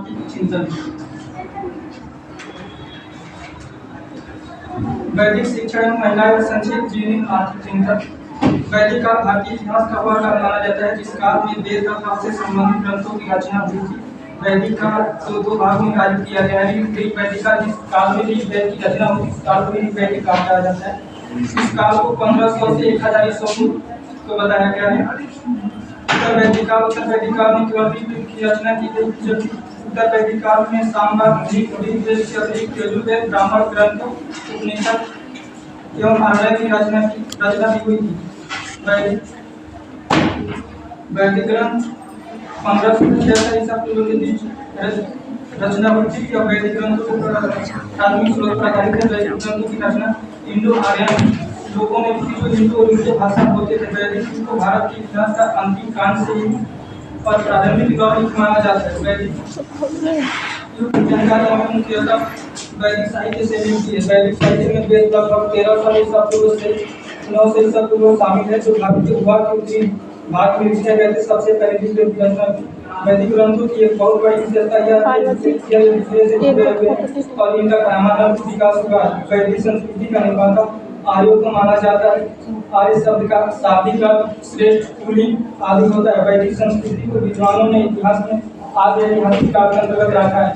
चिंतन। वैदिक शिक्षा एवं महिलाएं संक्षिप्त जीवनी आर्थिक चिंतन। वैदिक काल भारतीय इतिहास का वह काल माना जाता है जिस काल में वेद कथा से संबंधित ग्रंथों की रचना हुई थी। वैदिक काल को दो भागों में विभाजित किया गया है। वैदिक काल जिस काल में ऋग्वेद की रचना हुई इस काल को वैदिक काल कहा जाता है। इस काल को 1500 से 1000 ईस्वी को बताया गया है। उत्तर वैदिक काल में केवल ऋग्वेद की रचना की गई, जबकि उत्तर वैदिक काल में सामवेद, ऋग्वेद से अतिरिक्त यजुर्वेद, ब्राह्मण ग्रंथ, उपनिषद एवं आर्य की रचना भी हुई थी। वैदिक ग्रंथ 1500 से 600 ईसा पूर्व के बीच रचना हुई थी। वैदिक ग्रंथों को प्राथमिक स्रोत प्रकाशित है। वैदिक ग्रंथों की रचना इंडो आर्यन लोगों ने की, जो हिंदू और उर्दू भाषा बोलते थे। वैदिक युग को भारत के इतिहास का अंतिम काल से ही और प्रारंभिक दौर माना जाता है। वैदिक युग की जानकारी हमें मुख्यतः वैदिक साहित्य से मिलती है। वैदिक साहित्य में वेद लगभग 1300 ईसा पूर्व से 900 ईसा पूर्व शामिल है, जो भारत के भूभाग के उत्तरी भाग में लिखे गए थे। सबसे पहले ऋग्वेद की रचना की। वैदिक ग्रंथों की एक बहुत बड़ी विशेषता यह है कि एक दूसरे से जुड़े हुए और इनका क्रमानुसार विकास हुआ। वैदिक संस्कृति का निर्माता आर्यों को माना जाता है। आर्य शब्द का शाब्दिक अर्थ श्रेष्ठ, कुलीन आदि होता है। वैदिक संस्कृति को विद्वानों ने इतिहास में आदि ऐतिहासिक काल के अंतर्गत रखा है।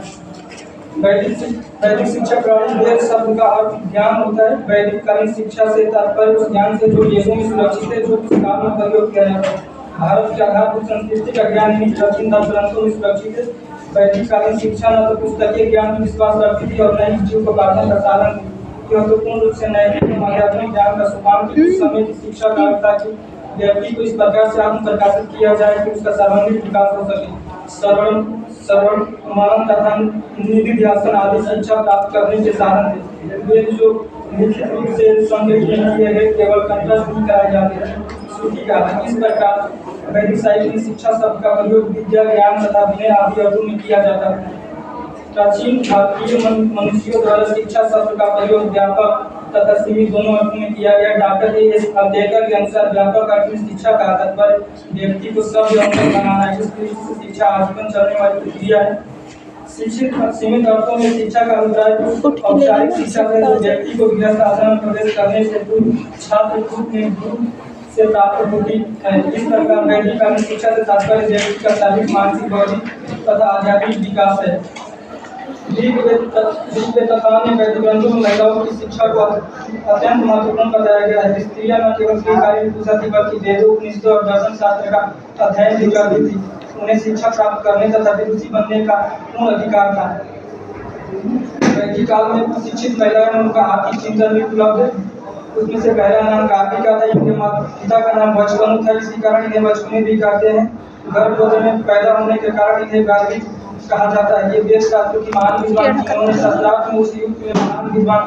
वैदिक शिक्षा प्रणाली वेद शब्द का अर्थ ज्ञान होता है। वैदिक कालीन शिक्षा से तात्पर्य उस ज्ञान से जो वेदों में सुरक्षित है, जो किस काल में प्रयोग किया जाता है। भारत के आधारभूत संस्कृति का ज्ञान इन्हीं प्राचीन ग्रंथों में सुरक्षित है। वैदिक कालीन शिक्षा न तो पुस्तकीय ज्ञान में विश्वास रखती थी और न ही जीव को पालन का साधन थी। महत्वपूर्ण रूप से नैतिक एवं आध्यात्मिक ज्ञान का सोपान थी। उस समय की शिक्षा का अर्थ था कि व्यक्ति को इस प्रकार से आत्म प्रकाशित किया जाए कि उसका सर्वांगीण विकास हो सके। श्रवण, मनन तथा निधिध्यासन आदि शिक्षा प्राप्त करने के साधन थे। वे जो लिखित रूप से संग्रहित नहीं किए गए, केवल कंठस्थ नहीं कराए जाते थे। श्रुति का इस प्रकार वैदिक साहित्य की शिक्षा शब्द का प्रयोग विद्या, ज्ञान तथा विनय आदि अर्थों में किया जाता है। प्राचीन भारतीय मनुष्यों द्वारा शिक्षा शब्द का प्रयोग व्यापक तथा सीमित दोनों अर्थों में किया गया। Doctor AS. अब्देकर के अनुसार व्यापक अर्थ में शिक्षा का तात्पर्य व्यक्ति को सभ्य अवसर बनाना है। इस दृष्टि से शिक्षा आजीवन चलने वाली प्रक्रिया है। शिक्षित सीमित अर्थों में शिक्षा का अभिप्राय औपचारिक शिक्षा से जो व्यक्ति को गृहस्थ आश्रम में प्रवेश करने से पूर्व छात्र रूप में गुरु से प्राप्त होती है। इस प्रकार वैदिक कालीन शिक्षा से तात्पर्य व्यक्ति का शारीरिक, मानसिक, बौद्धिक तथा आध्यात्मिक विकास है। ऋग्वेद तथा अन्य वैदिक ग्रंथों में महिलाओं की शिक्षा को अत्यंत महत्वपूर्ण बताया गया है। स्त्रियां न केवल कार्य पूजा थी, बल्कि वेदों, उपनिषदों और दर्शन शास्त्र का अध्ययन भी करती थी। उन्हें शिक्षा प्राप्त करने तथा विदुषी बनने का पूर्ण अधिकार था। वैदिक काल में शिक्षित महिलाओं में उनका आर्थिक चिंतन भी उपलब्ध है। उसमें से पहला नाम कार्तिका था। इनके पिता का नाम वचकनु था, इसी कारण इन्हें वचकनी भी कहते हैं। गर्भगोद में पैदा होने के कारण इन्हें गार्गिक कहा जाता है। ये वेद शास्त्र की महान विद्वान थी। उन्होंने शास्त्रार्थ में उस युग में महान विद्वान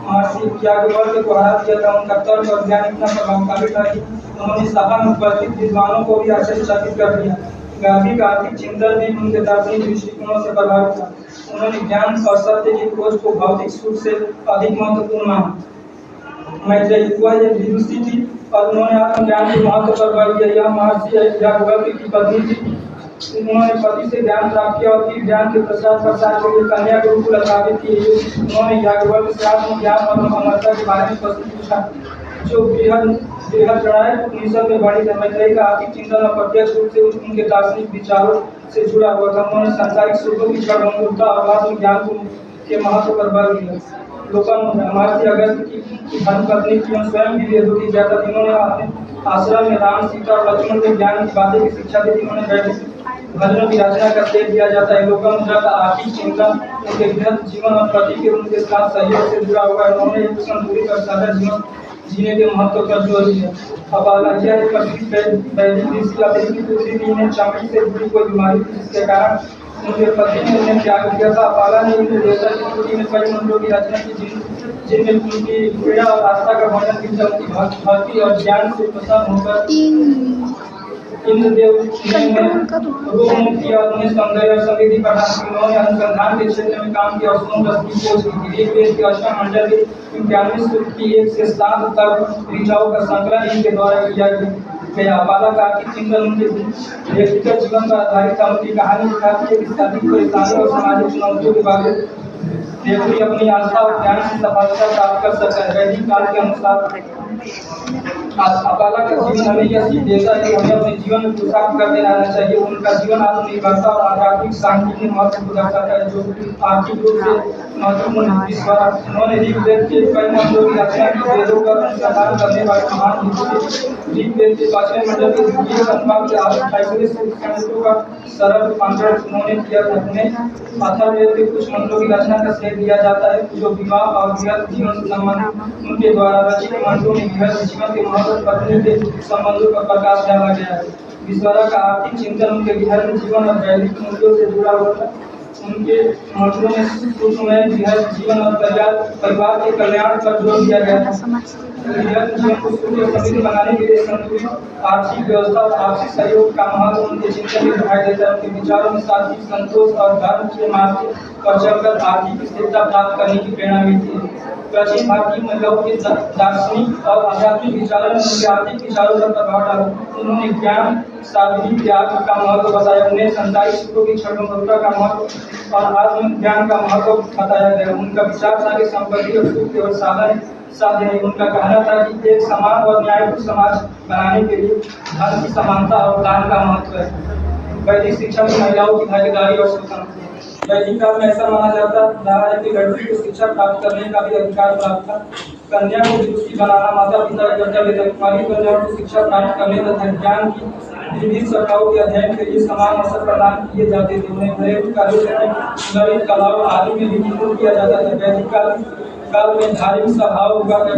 महर्षि याज्ञवल्क्य को हरा दिया था। उनका तर्क और ज्ञान इतना प्रभावशाली था कि उन्होंने सभा में उपस्थित विद्वानों को भी आश्चर्यचकित कर दिया। गांधी का आर्थिक चिंतन भी उनके दार्शनिक दृष्टिकोणों से प्रभावित था। उन्होंने ज्ञान और सत्य की खोज को भौतिक सुख से अधिक महत्वपूर्ण माना। मैत्रेयी वह एक विदुषी थी और उन्होंने आत्मज्ञान के महत्व पर बल दिया। यह महर्षि याज्ञवल्क्य की पत्नी थी। उन्होंने पति से ज्ञान प्राप्त किया और फिर ज्ञान के प्रसार के लिए कन्या के रूप में स्थापित की। उन्होंने याज्ञवल्क्य से आत्मज्ञान और अमरता के बारे में प्रश्न पूछा, जो बृहद गणाय उपनिषद में वर्णित है। मैत्रेयी का आर्थिक चिंतन अप्रत्यक्ष रूप से उनके दार्शनिक विचारों से जुड़ा हुआ था। उन्होंने सांसारिक सुखों की क्षणभंगुरता और आत्मज्ञान के महत्व पर बल दिया। महर्षि अगस्त्य की धर्मपत्नी थी, स्वयं भी वेदों की ज्ञाता थी। उन्होंने अपने आश्रम में राम, सीता और लक्ष्मण के ज्ञान की बातें की शिक्षा दी। उन्होंने वैदिक भजनों की रचना का श्रेय दिया जाता है। लोकमुद्रा का आर्थिक चिंतन उनके गृहस्थ जीवन और पति के उनके साथ सहयोग से जुड़ा हुआ है। उन्होंने एक संतुलित और सादा जीवन जीने के महत्व पर जोर दिया। अपाला यह एक प्रसिद्ध वैदिक ऋषि अतिथि पुत्री थी। इन्हें चमड़ी से जुड़ी कोई बीमारी थी, जिसके कारण उनके पति ने उन्हें त्याग किया था। अपाला ने उनके देवता की स्तुति में कई मंत्रों की रचना की, जिनमें उनकी पीड़ा और आस्था का वर्णन किया। उनकी भक्ति और ज्ञान से प्रसन्न होकर इंद्रदेव ने रोम किया। उन्हें सौंदर्य और समृद्धि प्रदान की। उन्होंने अनुसंधान के क्षेत्र में काम किया और सौंदर्य की खोज की। ऋग्वेद के अष्टम मंडल के 91 सूक्त की 1 से 7 तक ऋचाओं का संकलन इनके द्वारा किया गया। गया। बालक का आर्थिक चिंतन उनके व्यक्तिगत जीवन पर आधारित था। उनकी कहानी दिखाती है कि शारीरिक परेशानी और सामाजिक चुनौतियों के बावजूद व्यक्ति अपनी आस्था और ज्ञान से सफलता प्राप्त कर सकता है। वैदिक काल के अनुसार बालक का जीवन हमें यह सीख देता है कि हमें अपने जीवन में पुरुषार्थ करते रहना चाहिए। उनका जीवन आत्मनिर्भरता और आध्यात्मिक शांति के महत्व को दर्शाता है, जो आर्थिक रूप से महत्वपूर्ण विश्वास। उन्होंने ऋग्वेद के कई मंत्रों की रचना की, वेदों का अनुसंधान करने वाले महान ऋग्वेद के 5वें मंडल के द्वितीय अनुभाग के 28वें श्लोक का सरल रूपांतरण उन्होंने किया था। उन्हें अथर्ववेद के कुछ मंत्रों की रचना का श्रेय दिया जाता है, जो विवाह और गृहस्थ जीवन से संबंधित उनके द्वारा रचित मंत्रों में गृहस्थ जीवन के महत्व, पत्नी के संबंधों पर प्रकाश डाला गया है। विश्वरा का आर्थिक चिंतन उनके गृहस्थ जीवन और वैदिक मूल्यों से जुड़ा हुआ था। उनके मंत्रों में सुखमय गृहस्थ जीवन और परिवार के कल्याण पर जोर दिया गया था। गृहस्थ जीवन को सुख और समृद्ध बनाने के लिए संतुलित आर्थिक व्यवस्था और आपसी सहयोग का महत्व उनके चिंतन में दिखाई देता है। उनके विचारों में सात्विक संतोष और धर्म के मार्ग पर चलकर आर्थिक स्थिरता प्राप्त करने की प्रेरणा मिलती है। प्राचीन भारतीय महिलाओं के दार्शनिक और आध्यात्मिक विचारों ने उनके आर्थिक विचारों पर प्रभाव डाला। उन्होंने ज्ञान, सादगी, त्याग का महत्व बताया। उन्हें संसारिक सुखों की क्षणभंगुरता का महत्व और आत्मज्ञान का महत्व बताया गया। उनका विचार था कि संपत्ति और सुख केवल साधन साध्य नहीं। उनका कहना था कि एक समान और न्यायपूर्ण समाज बनाने के लिए धन की समानता और दान का महत्व है। वैदिक शिक्षा में महिलाओं की भागीदारी और स्वतंत्रता। वैदिक काल में ऐसा माना जाता है कि लड़की को शिक्षा प्राप्त करने का भी अधिकार प्राप्त था। कन्या को विदुषी बनाना माता पिता का कर्तव्य था। कुमारी कन्याओं को शिक्षा प्राप्त करने तथा ज्ञान की विविध शाखाओं के अध्ययन के लिए समान अवसर प्रदान किए जाते थे। उन्हें घरेलू कार्यों में ललित कलाओं आदि में भी निपुण किया जाता था। वैदिक काल में धार्मिक सभाओं हुआ